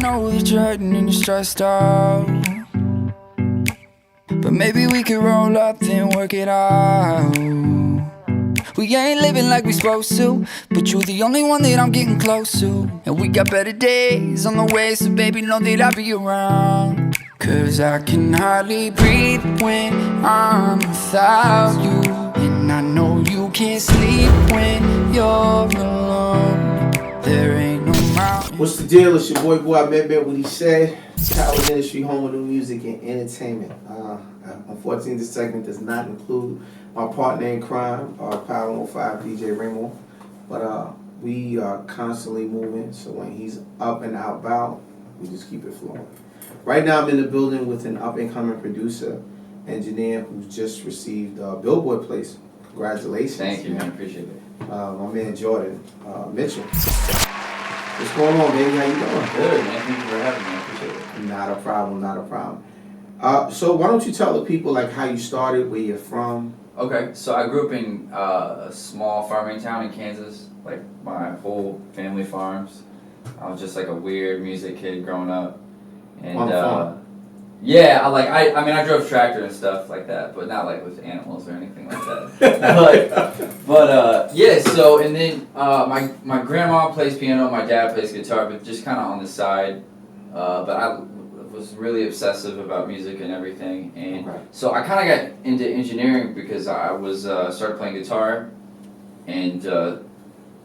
know that you're hurting and you're stressed out, but maybe we could roll up and work it out. We ain't living like we supposed to, but you're the only one that I'm getting close to. And we got better days on the way, so baby, know that I'll be around. Cause I can hardly breathe when I'm without you, and I know you can't sleep when you're alone. There ain't no mountain. What's the deal? It's your boy I bet what he said. Power Industry, home of the music and entertainment. Unfortunately, this segment does not include my partner in crime, Power 05 DJ Remo. But we are constantly moving, so when he's up and outbound, we just keep it flowing. Right now, I'm in the building with an up-and-coming producer, engineer who's just received a Billboard place. Congratulations. Thank you, man. Appreciate it. My man Jordan Mitchell. What's going on, baby? How you doing? Good, man. Thank you for having me. I appreciate it. Not a problem, not a problem. So why don't you tell the people like how you started, where you're from? Okay, so I grew up in a small farming town in Kansas. Like my whole family farms. I was just like a weird music kid growing up, and On the farm. yeah, I mean I drove tractor and stuff like that, but not like with animals or anything like that. but yeah. So and then my grandma plays piano, my dad plays guitar, but just kind of on the side. But I was really obsessive about music and everything, and so I kind of got into engineering because I was started playing guitar, and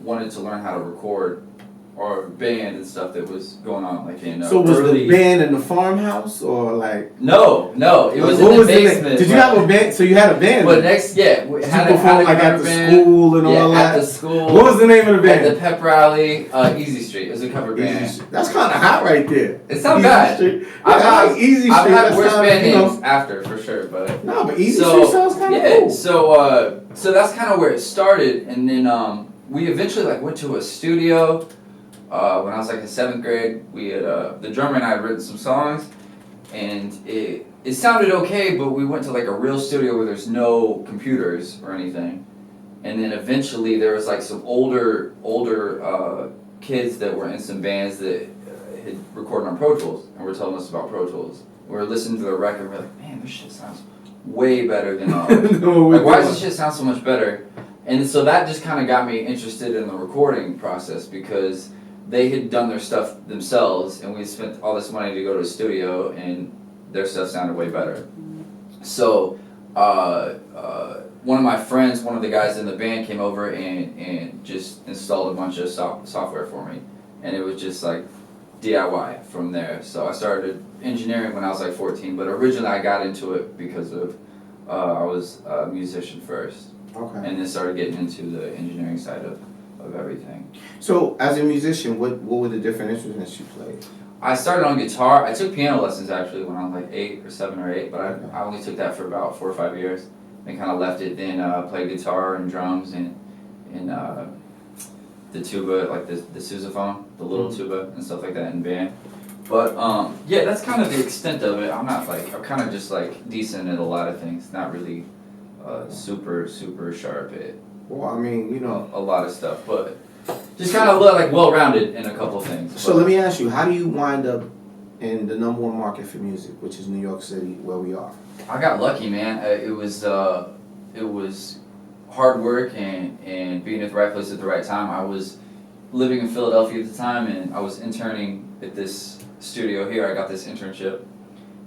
wanted to learn how to record or band and stuff that was going on like in So was early... the band in the farmhouse or like? No, it was what in the was basement. Did you have a band? So you had a band? But next, yeah, we Did had you a perform like at the school and all that? at the school. What was the name of the band? At the pep rally, Easy Street. It was a cover band. That's kind of hot right there. It's not Easy bad. Street. I've like Easy Street. I've had That's worse kinda, band you know, names after for sure, but no, but Easy Street sounds kind of cool. So that's kind of where it started, and then we eventually like went to a studio. When I was like in 7th grade, we had the drummer and I had written some songs, and it sounded okay, but we went to like a real studio where there's no computers or anything, and then eventually there was like some older kids that were in some bands that had recorded on Pro Tools and were telling us about Pro Tools. We were listening to the record, and we're like, man, this shit sounds way better than like why does this shit sound so much better? And so that just kind of got me interested in the recording process because they had done their stuff themselves, and we spent all this money to go to a studio, and their stuff sounded way better. So, one of my friends, one of the guys in the band, came over and just installed a bunch of software for me, and it was just like DIY from there. So I started engineering when I was like 14, but originally I got into it because of I was a musician first, and then started getting into the engineering side of everything. So, as a musician, what were the different instruments you played? I started on guitar. I took piano lessons actually when I was like 7 or 8, but I only took that for about 4 or 5 years. Then kind of left it. Then played guitar and drums and the tuba, like the sousaphone, the little tuba and stuff like that in band. But yeah, that's kind of the extent of it. I'm kind of just like decent at a lot of things. Not really super sharp at. Well, I mean, you know, a lot of stuff, but just kind of like well-rounded in a couple of things. So let me ask you, how do you wind up in the #1 market for music, which is New York City, where we are? I got lucky, man. It was hard work and being at the right place at the right time. I was living in Philadelphia at the time, and I was interning at this studio here. I got this internship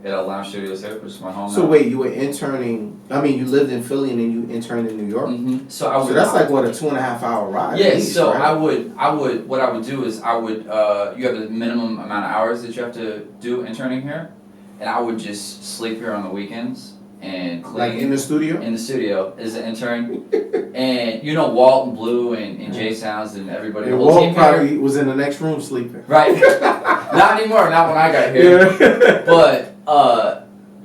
at Lounge Studios here, which is my home. So now. wait, you were interning? I mean, you lived in Philly and then you interned in New York. Mm-hmm. So that's like what, a 2.5 hour ride? Yeah. Least, So right? what I would do is you have a minimum amount of hours that you have to do interning here, and I would just sleep here on the weekends and clean. Like in the studio? In the studio as an intern. And you know Walt and Blue and Jay Sounds and everybody. And the whole Walt team probably here. was in the next room sleeping. Right. Not anymore, not when I got here. Yeah. But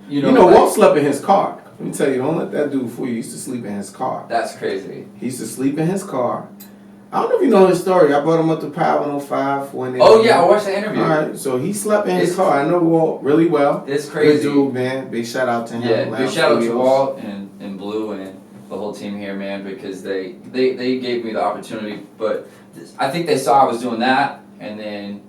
you know Walt slept in his car. Let me tell you, don't let that dude fool you. He used to sleep in his car. That's crazy. He used to sleep in his car. I don't know if you know his story. I brought him up to Power 105 when they... Oh yeah, I watched the interview. Alright, so he slept in his car. I know Walt really well. It's crazy. Good dude, man. Big shout out to him. Yeah, big shout out to Studios. Walt and Blue and the whole team here, man, because they gave me the opportunity. But I think they saw I was doing that, and then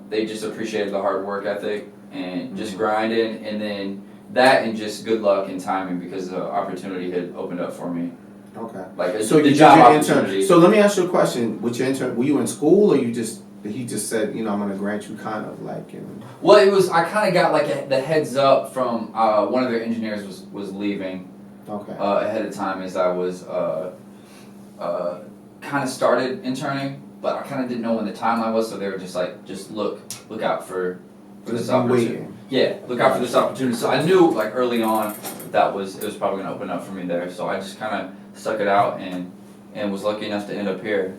they just appreciated the hard work ethic and just grinding, and then that and just good luck and timing because the opportunity had opened up for me. Okay. Like So the you job did your opportunity. intern. So let me ask you a question. With your intern, were you in school or he just said, you know, I'm gonna grant you kind of like, you know. Well, it was, I kind of got like the heads up from one of their engineers was leaving Okay. ahead of time as I was kind of started interning, but I kind of didn't know when the timeline was, so they were just like, just look out for this Just opportunity. waiting. Yeah, look out for this opportunity. So I knew like early on that it was probably gonna open up for me there. So I just kind of stuck it out and was lucky enough to end up here.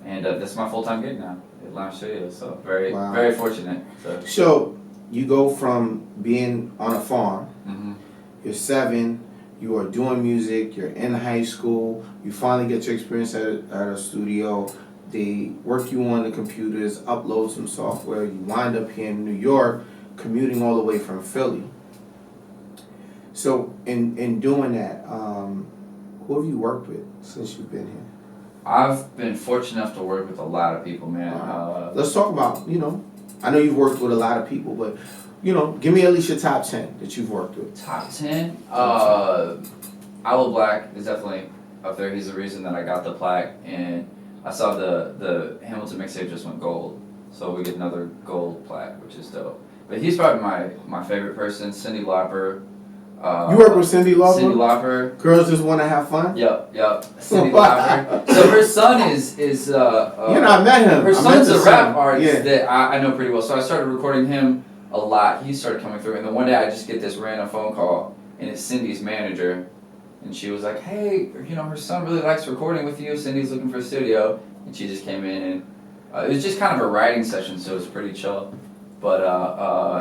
And this is my full-time gig now at Lounge Studios. So Wow. very fortunate. So you go from being on a farm, Mm-hmm. you're 7, you are doing music, you're in high school, you finally get your experience at a studio, they work you on the computers, upload some software, you wind up here in New York, commuting all the way from Philly. So in doing that, who have you worked with since you've been here? I've been fortunate enough to work with a lot of people, man. Let's talk about, you know, I know you've worked with a lot of people, but, you know, give me at least your top 10 that you've worked with. Top 10? Aloe Black is definitely up there. He's the reason that I got the plaque, and I saw the Hamilton mixtape just went gold, so we get another gold plaque, which is dope. But he's probably my favorite person. Cyndi Lauper. You work with Cyndi Lauper? Cyndi Lauper. Girls Just Want to Have Fun? Yep. Cyndi Lauper. So her son is you know, I met him. Her son's a rap artist yeah. that I know pretty well. So I started recording him a lot. He started coming through, and then one day I just get this random phone call, and it's Cindy's manager, and she was like, "Hey, you know, her son really likes recording with you. Cindy's looking for a studio," and she just came in, and it was just kind of a writing session, so it was pretty chill. But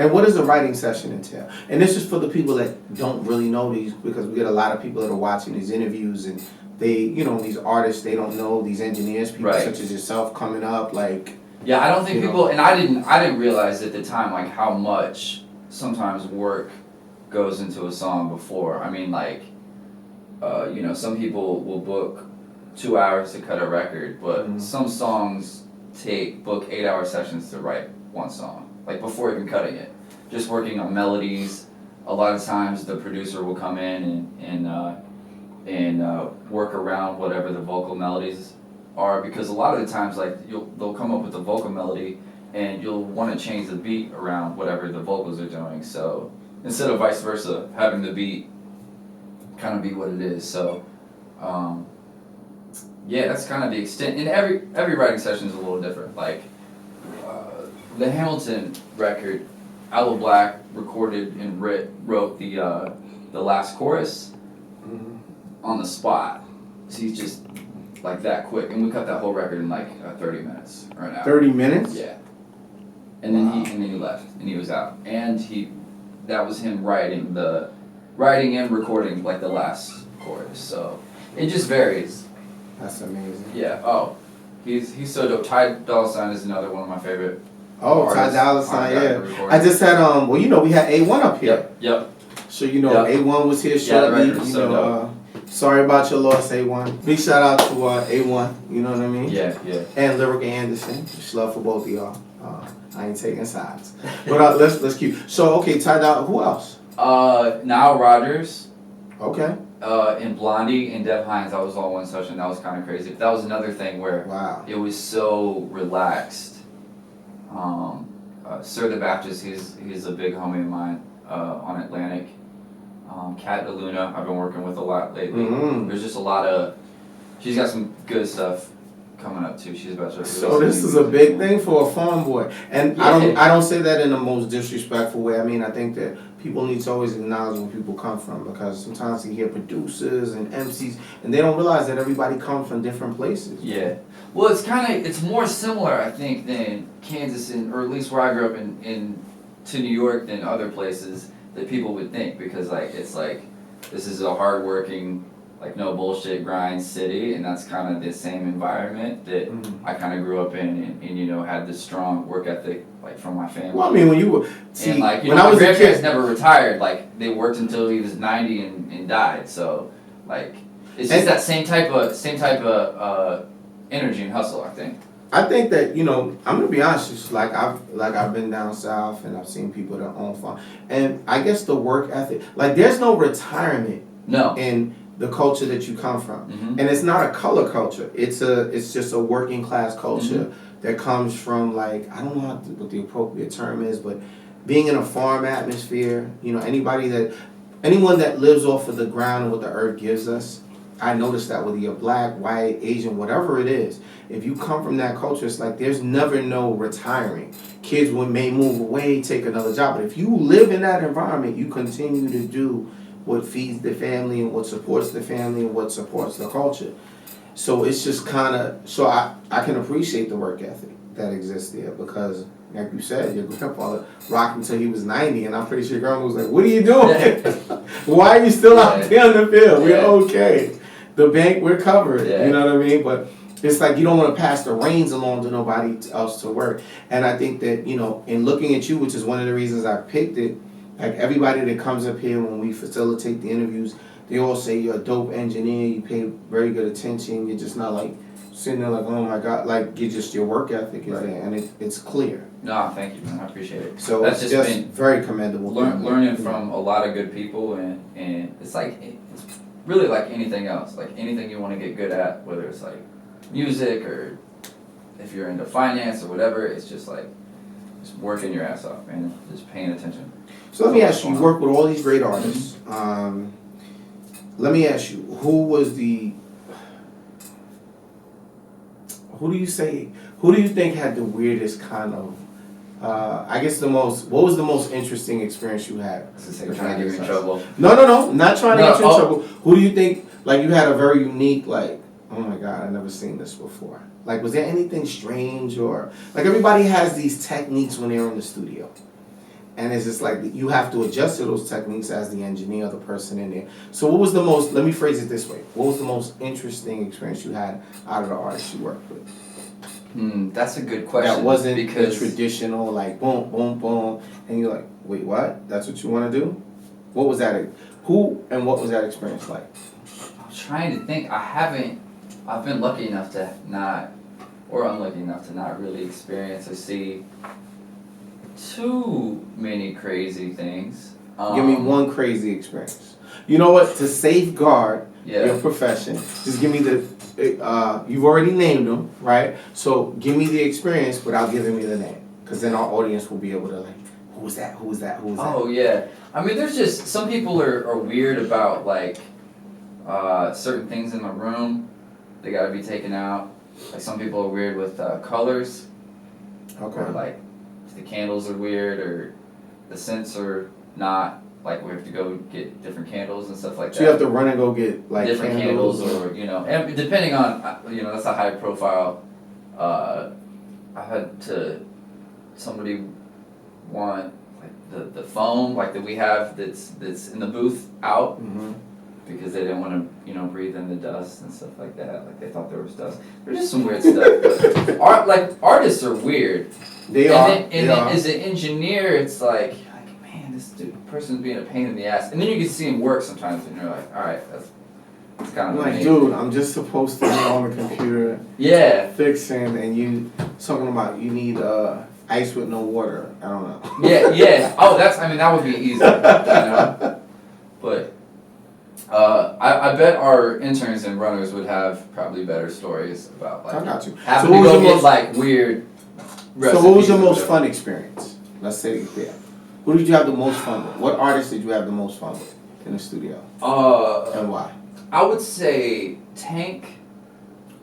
and what does a writing session entail? And this is for the people that don't really know these, because we get a lot of people that are watching these interviews, and they, you know, these artists, they don't know these engineers, people Right. such as yourself coming up, like. yeah, I don't think You people, and I didn't realize at the time like how much sometimes work goes into a song before. I mean, like, you know, some people will book 2 hours to cut a record, but some songs book 8-hour sessions to write one song, like before even cutting it. Just working on melodies. A lot of times the producer will come in and work around whatever the vocal melodies are, because a lot of the times like they'll come up with a vocal melody and you'll want to change the beat around whatever the vocals are doing. So instead of vice versa, having the beat kind of be what it is. So yeah, that's kind of the extent. And every writing session is a little different. Like the Hamilton record, Aloe Black recorded and wrote the last chorus on the spot. So he's just like that quick, and we cut that whole record in like 30 minutes or an hour. 30 minutes? Yeah. And then he left, and he was out, and that was him writing and recording like the last chorus. So it just varies. That's amazing. Yeah. Oh, he's so dope. Ty Dolla $ign is another one of my favorite. Oh, Ty Dolla $ign, yeah. I just had well, you know, we had A1 up here. Yep. So you know, Yep. A1 was here Yeah, the shortly. record was You so know, sorry about your loss, A1. Big shout out to A1. You know what I mean? Yeah. And Lyrica Anderson. Much love for both of y'all. I ain't taking sides. But let's keep. So okay, Ty Dolla. Who else? Nile Rodgers. Okay. And Blondie and Dev Hynes, that was all one session. That was kind of crazy. But that was another thing where Wow. it was so relaxed. Sir the Baptist, he's a big homie of mine on Atlantic. Kat DeLuna, I've been working with a lot lately. There's just a lot of. She's got some good stuff coming up too. She's about to. So this is a big thing for a farm boy, and Yeah. I don't say that in the most disrespectful way. I mean, I think that people need to always acknowledge where people come from, because sometimes you hear producers and MCs and they don't realize that everybody comes from different places. Yeah. Well, it's more similar, I think, than Kansas, or at least where I grew up to New York than other places that people would think, because it's like this is a hardworking, like no bullshit grind city, and that's kind of the same environment that I kind of grew up in, and you know, had this strong work ethic like from my family. Well, I mean, when you were and like you when know, I my was a grandparents kid, never retired. Like they worked until he was 90 and died. So like it's just that same type of energy and hustle, I think. I think that, I'm gonna be honest, just like I've been down south and I've seen people that own farm, and I guess the work ethic, like there's no retirement No. in the culture that you come from, Mm-hmm. and it's not a color culture. It's just a working class culture that comes from, like, I don't know what the appropriate term is, but being in a farm atmosphere. Anyone that lives off of the ground and what the earth gives us. I noticed that whether you're black, white, Asian, whatever it is, if you come from that culture, it's like there's never no retiring. Kids may move away, take another job, but if you live in that environment, you continue to do what feeds the family and what supports the family and what supports the culture. So it's just kind of, so I can appreciate the work ethic that exists there, because like you said, your grandfather rocked until he was 90, and I'm pretty sure your grandma was like, what are you doing? Why are you still out there in the field? We're okay. The bank, we're covered. You know what I mean? But it's like you don't want to pass the reins along to nobody else to work. And I think that, in looking at you, which is one of the reasons I picked it, like everybody that comes up here when we facilitate the interviews, they all say you're a dope engineer, you pay very good attention, you're just not like sitting there like, oh my God, like you just, your work ethic is there, and it's clear. No, thank you, man. I appreciate it. So that's it's just been very commendable. Learning from a lot of good people, and it's like, it's really like anything else. Like anything you want to get good at, whether it's like music or if you're into finance or whatever, it's just like just working your ass off, man. Just paying attention. So let me ask you, you work with all these great artists. Let me ask you, who do you think had the weirdest kind of, what was the most interesting experience you had? Trying to get you in trouble. No, not trying to get you in trouble. Who do you think, like, you had a very unique, like, oh my God, I've never seen this before. Like, was there anything strange, or, like, everybody has these techniques when they're in the studio. And it's just like, you have to adjust to those techniques as the engineer, the person in there. So what was the most, let me phrase it this way, what was the most interesting experience you had out of the artists you worked with? That's a good question. That wasn't the traditional, like, boom, boom, boom, and you're like, wait, what? That's what you want to do? What was that? Who and what was that experience like? I'm trying to think. I've been lucky enough to not, or unlucky enough to not really experience or see too many crazy things. Give me one crazy experience. You know what? To safeguard your profession, just give me you've already named them, right? So give me the experience without giving me the name, because then our audience will be able to, like, who was that? Oh, yeah. I mean, there's just, some people are weird about, like, certain things in the room. They gotta be taken out. Like, some people are weird with colors. Okay. Or, like, the candles are weird, or the scents are not, like, we have to go get different candles and stuff like that. So you have to run and go get, like, different candles or, and depending on, that's a high profile, I had somebody want, like, the foam, like, that we have that's in the booth out, because they didn't want to, breathe in the dust and stuff like that. Like, they thought there was dust. There's just some weird stuff. But artists are weird. They are. And then as an engineer, it's like, man, this person's being a pain in the ass. And then you can see him work sometimes, and you're like, all right, that's kind of like, amazing. dude, I'm just supposed to be on the computer, fixing, and you talking about you need ice with no water. I don't know. Yeah. Oh, that would be easy. But I bet our interns and runners would have probably better stories about, like, I got you. having to go get like weird recipes. So what was your most fun experience? Let's say it there. Who did you have the most fun with? What artist did you have the most fun with in the studio? And why? I would say Tank.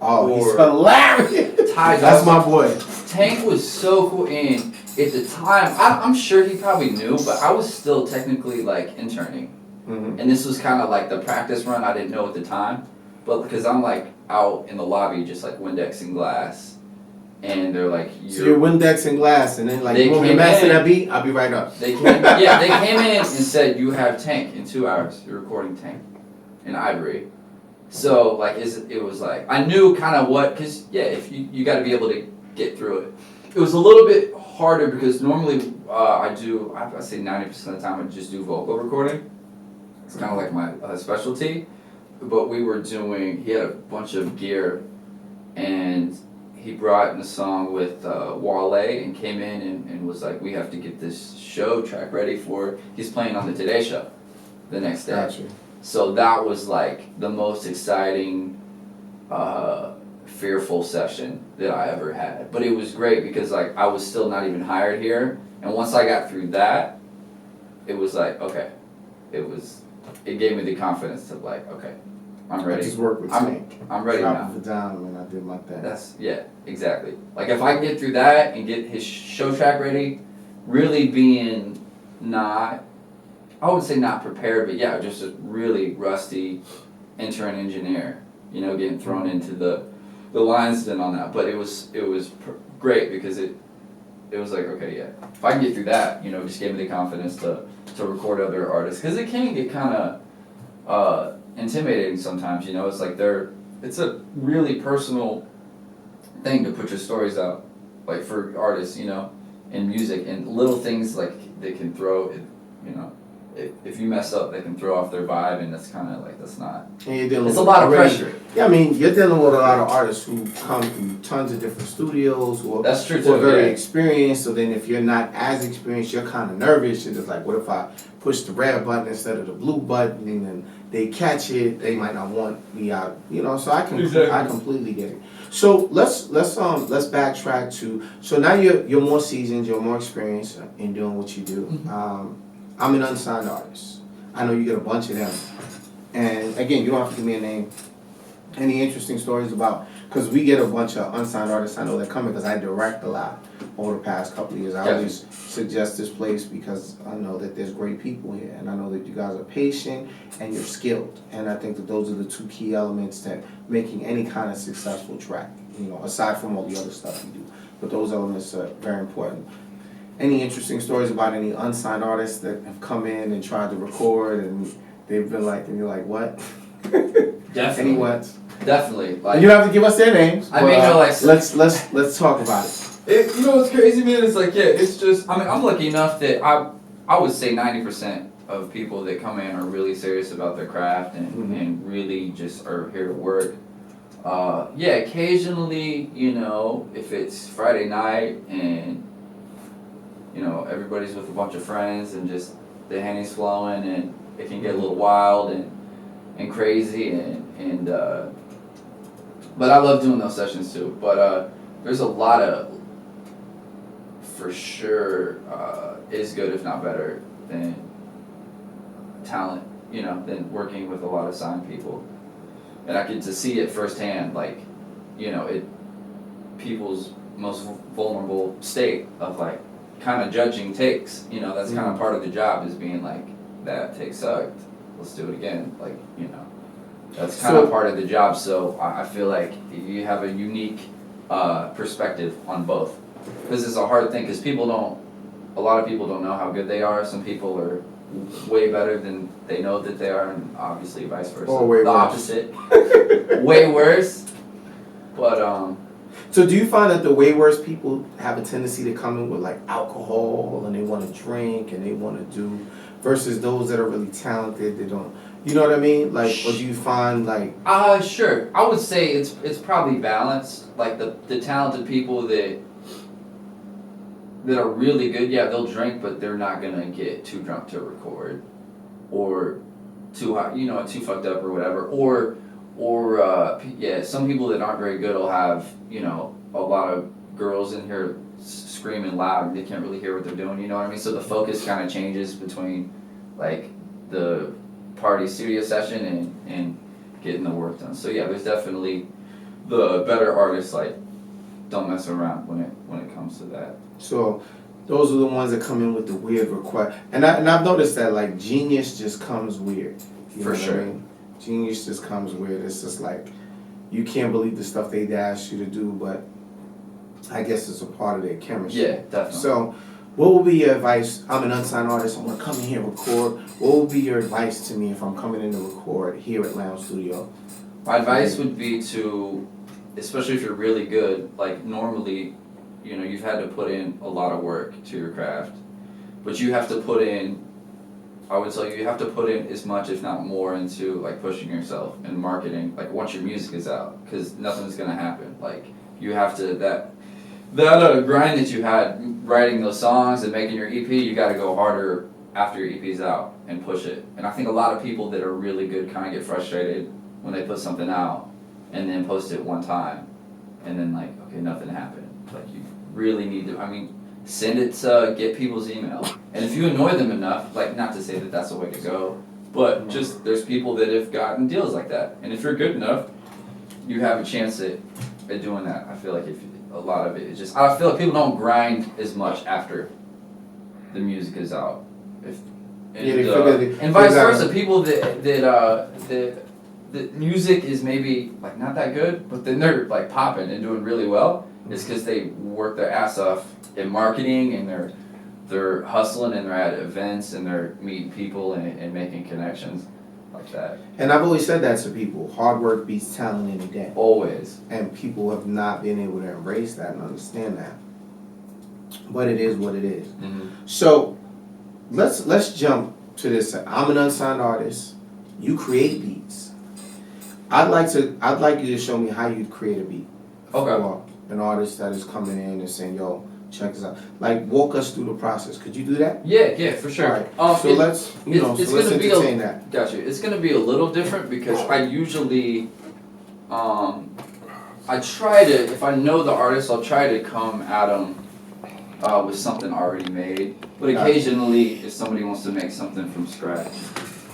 Oh, he's hilarious. That's my boy. Tank was so cool, and at the time, I'm sure he probably knew, but I was still technically, like, interning. And this was kind of like the practice run. I didn't know at the time, but because I'm, like, out in the lobby just, like, Windexing glass, and they're like, so you're Windexing glass, and then, like, you want me to master that beat? I'll be right up. They came in and said, you have Tank in 2 hours. You're recording Tank in Ivory. So, like, it was like, I knew kind of what, because, if you got to be able to get through it. It was a little bit harder because normally I say 90% of the time I just do vocal recording. It's kind of like my specialty. But he had a bunch of gear, and he brought in a song with Wale and came in and was like, we have to get this show track ready for, he's playing on the Today Show the next day. Gotcha. So that was like the most exciting, fearful session that I ever had. But it was great because like I was still not even hired here, and once I got through that, it was like, okay, it gave me the confidence to like, okay, I'm ready. I just work with Tank. I'm ready Drop now. it down when I did my thing. That's, yeah, exactly. Like if I can get through that and get his show track ready, really being not, I wouldn't say not prepared, but yeah, just a really rusty intern engineer, you know, getting thrown into the lion's den on that. But it was great because it was like, okay, yeah, if I can get through that, you know, it just gave me the confidence to record other artists, because it can get kind of intimidating sometimes, you know. It's like it's a really personal thing to put your stories out, like for artists, you know, in music, and little things like they can throw, you know, if you mess up, they can throw off their vibe, and that's kind of like, that's not. And you're dealing it's with a lot of pressure. Yeah, I mean, you're dealing with a lot of artists who come from tons of different studios, who are, That's true who are too, very yeah. experienced. So then, if you're not as experienced, you're kind of nervous. You're just like, what if I push the red button instead of the blue button, and then they catch it? They might not want me out, you know. So I completely get it. So let's backtrack to, so now you're more seasoned, you're more experienced in doing what you do. Mm-hmm. I'm an unsigned artist. I know you get a bunch of them. And again, you don't have to give me a name. Any interesting stories about, because we get a bunch of unsigned artists I know that come in, because I direct a lot over the past couple of years. I always suggest this place because I know that there's great people here, and I know that you guys are patient and you're skilled. And I think that those are the two key elements to making any kind of successful track, you know, aside from all the other stuff you do. But those elements are very important. Any interesting stories about any unsigned artists that have come in and tried to record and they've been like, and you're like, what? Definitely. Any what? Definitely. Like, You don't have to give us their names. I mean, no, like, let's talk about it. You know what's crazy, man? It's like, yeah, it's just, I mean, I'm lucky enough that I would say 90% of people that come in are really serious about their craft and really just are here to work. Yeah, occasionally, you know, if it's Friday night and, you know, everybody's with a bunch of friends and just the Henny's flowing and it can get a little wild and crazy and but I love doing those sessions too. But there's a lot of, for sure, is good if not better than talent, you know, than working with a lot of signed people. And I get to see it firsthand, like, you know, people's most vulnerable state of like kind of judging takes, you know. That's kind of part of the job, is being like, that take sucked, let's do it again, like, you know. That's kind of part of the job. So I feel like you have a unique perspective on both, because it's a hard thing, because a lot of people don't know how good they are. Some people are way better than they know that they are, and obviously vice versa. Or way the worse. Opposite. Way worse. But So do you find that the way worse people have a tendency to come in with like alcohol and they want to drink and they want to do, versus those that are really talented, they don't, you know what I mean? Like, or do you find like... Sure. I would say it's probably balanced. Like the talented people that are really good, yeah, they'll drink, but they're not gonna get too drunk to record, or too high, you know, too fucked up or whatever. Or yeah, some people that aren't very good will have, you know, a lot of girls in here screaming loud and they can't really hear what they're doing, you know what I mean? So the focus kind of changes between like the party studio session and getting the work done. So yeah, there's definitely the better artists like don't mess around when it comes to that. So those are the ones that come in with the weird request. And I've noticed that like genius just comes weird. You For know sure. What I mean? Genius just comes weird. It's just like, you can't believe the stuff they ask you to do, but I guess it's a part of their chemistry. Yeah, definitely. So what would be your advice? I'm an unsigned artist. I'm going to come in here and record. What would be your advice to me if I'm coming in to record here at Lounge Studio? My advice would be to, especially if you're really good, like normally, you know, you've had to put in a lot of work to your craft, but you have to put in, I would tell you have to put in as much, if not more, into like pushing yourself and marketing, like once your music is out, because nothing's going to happen. Like, You have to that grind that you had writing those songs and making your EP. You got to go harder after your EP's out and push it. And I think a lot of people that are really good kind of get frustrated when they put something out and then post it one time, and then like, okay, nothing happened. Like, you really need to, I mean, send it to get people's email. And if you annoy them enough, like, not to say that that's the way to go, but just there's people that have gotten deals like that. And if you're good enough, you have a chance at doing that. I feel like a lot of it is just, I feel like people don't grind as much after the music is out. And vice versa, people that music is maybe like not that good, but then they're like popping and doing really well. It's because they work their ass off in marketing, and they're hustling, and they're at events, and they're meeting people and making connections like that. And I've always said that to people: hard work beats talent any day. Always. And people have not been able to embrace that and understand that. But it is what it is. Mm-hmm. So let's jump to this. I'm an unsigned artist. You create beats. I'd like you to show me how you create a beat. Okay. For an artist that is coming in and saying, "Yo, check this out." Like, walk us through the process. Could you do that? Yeah, for sure. All right. So let's entertain that. Gotcha. It's gonna be a little different because I usually, I try to, if I know the artist, I'll try to come at them with something already made. But occasionally, if somebody wants to make something from scratch.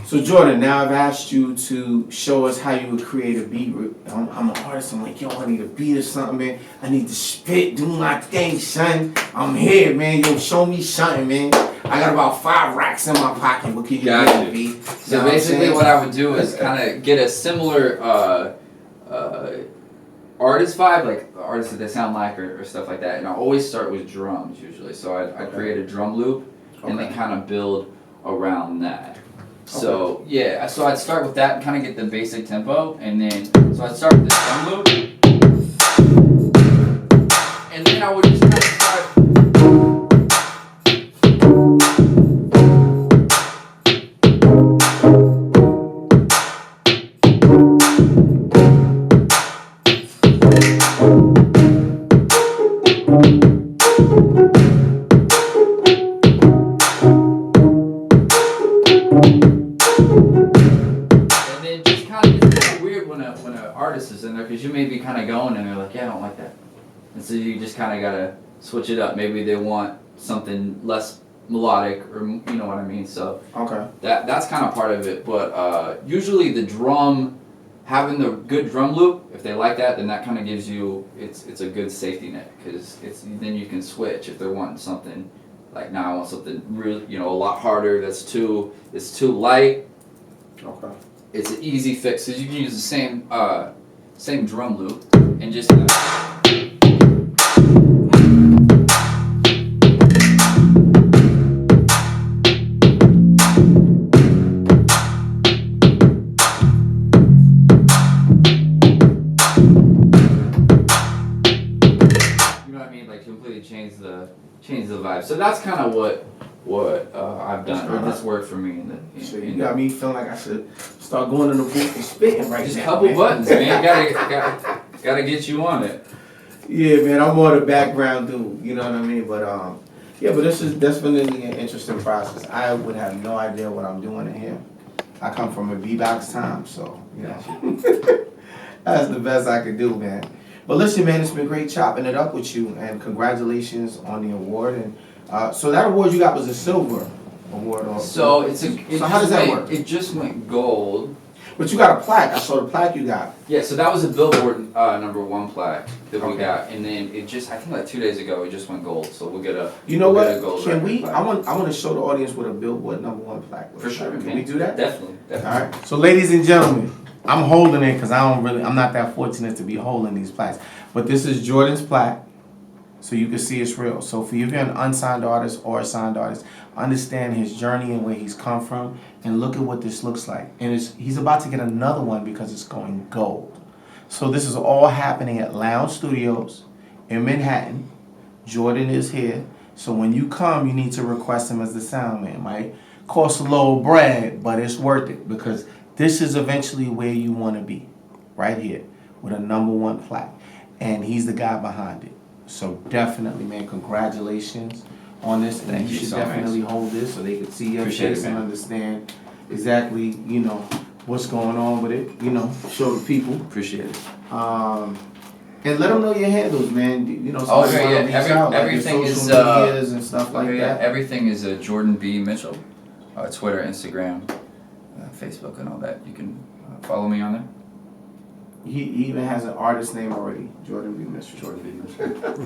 So Jordan, now I've asked you to show us how you would create a beat. I'm an artist. I'm like, yo, I need a beat or something, man. I need to spit, do my thing, son. I'm here, man. Yo, show me something, man. I got about 5 racks in my pocket. What can you do, beat? So basically, what I would do is kind of get a similar artist vibe, like the artists that they sound like or stuff like that. And I always start with drums usually. So I create a drum loop and then kind of build around that. So yeah, so I'd start with that and kind of get the basic tempo, and then so I'd start with the drum loop, and then I would just kind of start. Is in there because you may be kind of going and they're like, yeah, I don't like that, and so you just kind of gotta switch it up. Maybe they want something less melodic, or you know what I mean. So that's kind of part of it. But usually the drum, having the good drum loop, if they like that, then that kind of gives you it's a good safety net, because then you can switch if they're wanting something like, now I want something really, a lot harder. It's too light. Okay. It's an easy fix, because you can use the same drum loop and just you know what I mean, like completely change the vibe. So that's kind of what I've done, or this worked for me. So you got me feeling like I should start going in the booth and spitting right now. Just a couple buttons, man. Gotta get you on it. Yeah, man. I'm more the background dude. You know what I mean? But but this is definitely an interesting process. I would have no idea what I'm doing in here. I come from a beatbox time, so that's the best I could do, man. But listen, man, it's been great chopping it up with you, and congratulations on the award. And so that award you got was a silver award. So how does that work? It just went gold. But you got a plaque. I saw the plaque you got. Yeah, so that was a Billboard #1 plaque that we got, and then I think like 2 days ago, it just went gold. So we'll get a. You know what? Can we? I want to show the audience what a Billboard #1 plaque looks For sure. like. Can we do that? Definitely. All right. So, ladies and gentlemen, I'm holding it because I'm not that fortunate to be holding these plaques. But this is Jordan's plaque, so you can see it's real. So, if you're an unsigned artist or a signed artist, understand his journey and where he's come from, and look at what this looks like. And he's about to get another one because it's going gold. So this is all happening at Lounge Studios in Manhattan. Jordan is here. So when you come, you need to request him as the sound man. Might cost a little bread, but it's worth it, because this is eventually where you want to be, right here, with a #1 plaque. and he's the guy behind it. So definitely, man, congratulations on this. And Thank you you should so much. definitely hold this so they can see your Appreciate face it, and man. understand exactly, you know, what's going on with it. You know, show the people. Appreciate it. And let them know your handles, man. You know, Oh, somebody okay, wanna yeah. reach out, like your Everything social is medias and stuff like okay, that. everything is Jordan B. Mitchell. Twitter, Instagram, Facebook, and all that. You can follow me on there. He even has an artist name already, Jordan B. Mitchell. Jordan B. Mitchell. To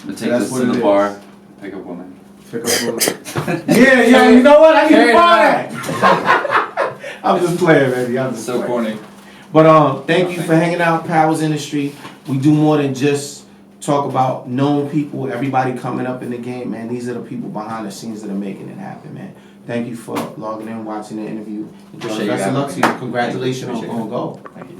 So take that's this what to it the is. bar, pick up woman. Pick up women. Yeah, yo, you know what? I need to buy that. I'm just playing, baby. I'm just So playing. corny. But thank you for hanging out, Powers Industry. We do more than just talk about known people, everybody coming up in the game, man. These are the people behind the scenes that are making it happen, man. Thank you for logging in, watching the interview. Enjoy Appreciate the you best of having luck to me. you. Congratulations on Appreciate it. going go. Thank you.